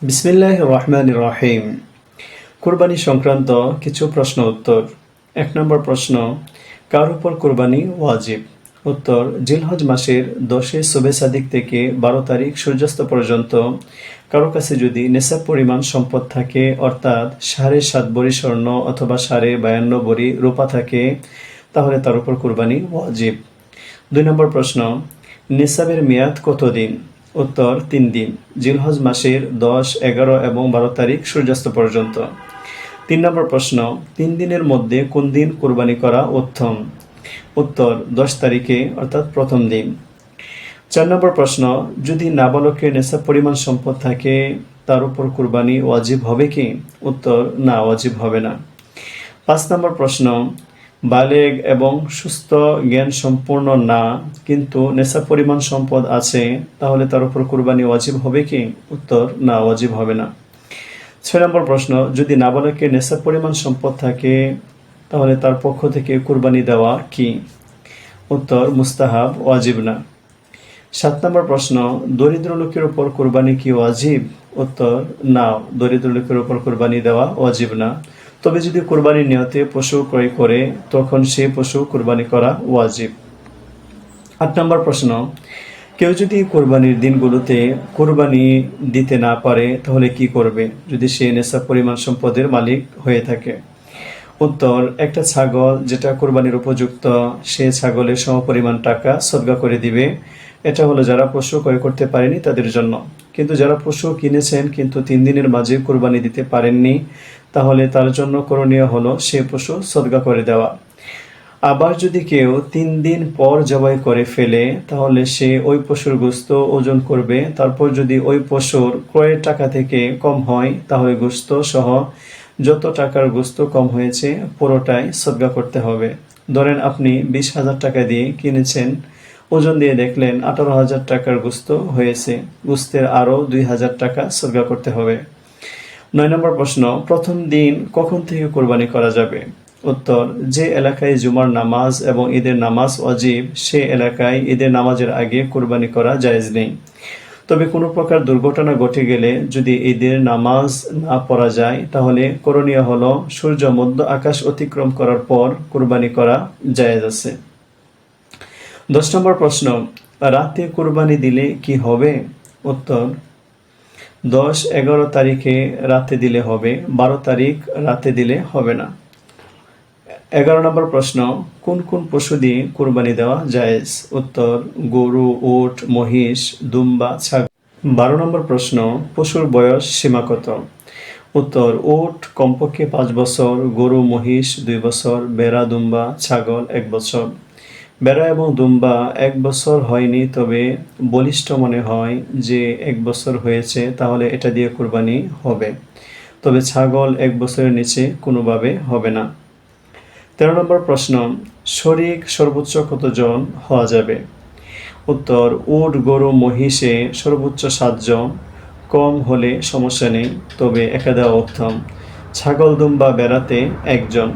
বিসমিল্লাহির রহমানির রহিম। কুরবানি সংক্রান্ত কিছু প্রশ্ন উত্তর। ১ নম্বর প্রশ্ন, কার উপর কুরবানি ওয়াজিব? উত্তর, জিলহজ মাসের ১০ শুবে সাদিক থেকে ১২ তারিখ সূর্যাস্ত পর্যন্ত কারো কাছে যদি নেশাব পরিমাণ সম্পদ থাকে, অর্থাৎ ৭.৫ ভরি স্বর্ণ অথবা ৫২ ভরি রূপা থাকে, তাহলে তার উপর কুরবানি ওয়াজিব। ২ নম্বর প্রশ্ন, নেশাবের মেয়াদ কতদিন? উত্তর, ৩ দিন, জিলহজ মাসের ১০, ১১ এবং ১২ তারিখ সূর্যাস্ত পর্যন্ত। ৩ নম্বর প্রশ্ন, ৩ দিনের মধ্যে কোন দিন কুরবানি করা উত্তম? উত্তর, ১০ তারিখে অর্থাৎ প্রথম দিন। ৪ নম্বর প্রশ্ন, যদি নাবালকের নেশাব পরিমাণ সম্পদ থাকে, তার উপর কুরবানি ওয়াজিব হবে কি? উত্তর, না, ওয়াজিব হবে না। ৫ নম্বর প্রশ্ন, বালেগ এবং সুস্থ জ্ঞান সম্পূর্ণ না, কিন্তু নেশাব পরিমাণ সম্পদ আছে, তাহলে তার উপর কুরবানি ওয়াজিব হবে কি? উত্তর, না, ওয়াজিব হবে না। ৬ নম্বর প্রশ্ন, যদি নাবালকের নেশাব পরিমাণ সম্পদ থাকে, তাহলে তার পক্ষ থেকে কুরবানি দেওয়া কি? উত্তর, মুস্তাহাব, ওয়াজিব না। ৭ নম্বর প্রশ্ন, দরিদ্র লোকের উপর কুরবানি কি ওয়াজিব? উত্তর, না, দরিদ্র লোকের উপর কুরবানি দেওয়া ওয়াজিব না। তবে যদি কুরবানির নিয়তে পশু ক্রয় করে, তখন সেই পশু কুরবানি করা ওয়াজিব। ৮ নম্বর প্রশ্ন, কেউ যদি কুরবানির দিনগুলোতে কুরবানি দিতে না পারে, তাহলে কি করবে যদি সে নেশাব পরিমাণ সম্পদের মালিক হয়ে থাকে? উত্তর, একটা ছাগল যেটা কুরবানির উপযুক্ত, সে ছাগলের সমপরিমাণ টাকা সদকা করে দিবে। এটা হলো যারা পশু ক্রয় করতে পারেনি তাদের জন্য। কিন্তু যারা পশু কিনেছেন কিন্তু ৩ দিনের মাঝে কুরবানি দিতে পারেননি, তাহলে তার জন্য করণীয় হলো সে পশু সদকা করে দেওয়া। আবার যদি কেউ ৩ দিন পর জবাই করে ফেলে, তাহলে সে ওই পশুর গোশত ওজন করবে। তারপর যদি ওই পশুর ক্রয়ের টাকা থেকে কম হয়, তাহলে গোশত সহ যত টাকার গোশত কম হয়েছে পুরোটাই সদকা করতে হবে। ধরেন আপনি ২০,০০০ টাকা দিয়ে কিনেছেন, ওজন দিয়ে দেখলেন ১৮,০০০ টাকার গোশত হয়েছে, গোশতের আরও ২,০০০ টাকা সদকা করতে হবে। ৯ নম্বর প্রশ্ন, প্রথম দিন কখন থেকে কোরবানি করা যাবে? উত্তর, যে এলাকায় জুমার নামাজ এবং ঈদের নামাজ ওয়াজিব, সে এলাকায় ঈদের নামাজের আগে কোরবানি করা জায়েজ নেই। তবে কোনো প্রকার দুর্ঘটনা ঘটে গেলে যদি ঈদের নামাজ না পড়া যায়, তাহলে করণীয় হলো সূর্য মধ্য আকাশ অতিক্রম করার পর কোরবানি করা জায়েজ আছে। ১০ নম্বর প্রশ্ন, রাতে কোরবানি দিলে কি হবে? উত্তর, ১০, ১১ তারিখে রাতে দিলে হবে, ১২ তারিখ রাতে দিলে হবে না। ১১ নম্বর প্রশ্ন, কোন কোন পশু দিয়ে কুরবানি দেওয়া জায়েজ? উত্তর, গরু, উট, মহিষ, দুম্বা, ছাগল। ১২ নম্বর প্রশ্ন, পশুর বয়স সীমা কত? উত্তর, উট কমপক্ষে ৫ বছর, গরু মহিষ ২ বছর, ভেড়া দুম্বা ছাগল ১ বছর। ভেড়া এবং দুম্বা ১ বছর হয়নি, তবে বলিষ্ঠ মনে হয় যে ১ বছর হয়েছে, তাহলে এটা দিয়ে কুরবানি হবে। তবে ছাগল ১ বছরের নিচে কোনোভাবে হবে না। ১৩ নম্বর প্রশ্ন, শরীক সর্বোচ্চ কতজন হওয়া যাবে? উত্তর, উট গরু মহিষে সর্বোচ্চ ৭ জন, কম হলে সমস্যা নেই, তবে একা দেওয়া উত্তম। ছাগল দুম্বা বেড়াতে ১ জন।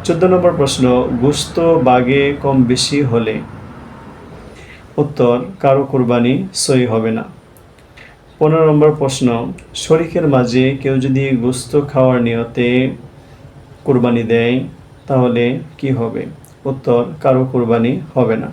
১৪ নম্বর প্রশ্ন, গোশত বাগে কম বেশি হলে? উত্তর, কারো কুরবানি সই হবে না। ১৫ নম্বর প্রশ্ন, শরীকের মাঝে কেউ যদি গোশত খাওয়ার নিয়তে কুরবানি দেয়, তাহলে কি হবে? উত্তর, কারো কুরবানি হবে না।